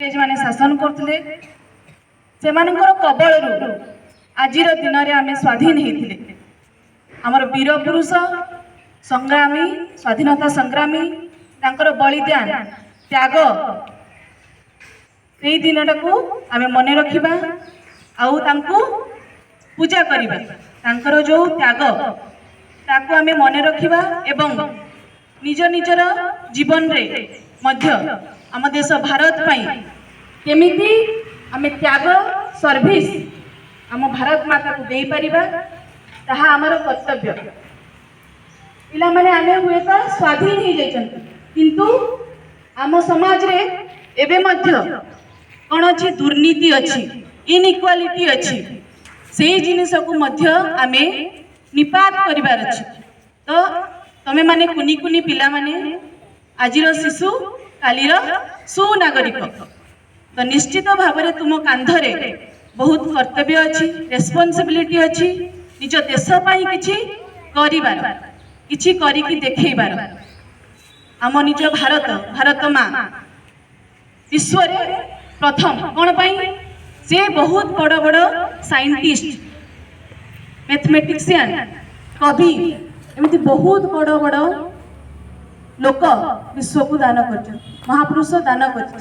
इंग्रेज माने शासन करथिले सेमानकर कबलरू आजिर दिन रे आमे स्वाधीन हेथिले हमर वीर पुरुष संग्रामी स्वाधीनता संग्रामी तांकर बलिदान त्याग से दिनटा को आमे मने रखिबा आउ तांको पूजा करिबा तांकर जो त्याग ताको आमे मने रखिबा एवं निज निजर जीवन रे मध्य आम देश भारत पाई केमिति आमे त्याग सर्विस आम भारत माता को दे परिबा ताहा आमर कर्तव्य पिला माने आमे हुए तो स्वाधीन ही जाइछन किंतु आम समाज रे एबे मध्य कौन अच्छी दुर्नीति अच्छी इनइक्वालिटी अच्छी से जिनिस को मध्य आमे निपात करिवार अछि तो तमे माने कुनी कुनी पिला माने आजिर शिशु कालीर सुनागरिक तो निश्चित भाव में तुम कांधरे बहुत कर्तव्य अच्छी रेस्पॉन्सिबिलिटी अच्छी निज देश पाई किछि करिवार किछि करिकि देखैबार आम निज भारत भारत माँ विश्व रे प्रथम कौन पाई से बहुत बड़ बड़ साइंटिस्ट मैथमेटिशियन कवि एमती बहुत बड़ बड़ लोक विश्व को दान कर महापुरुष दान कर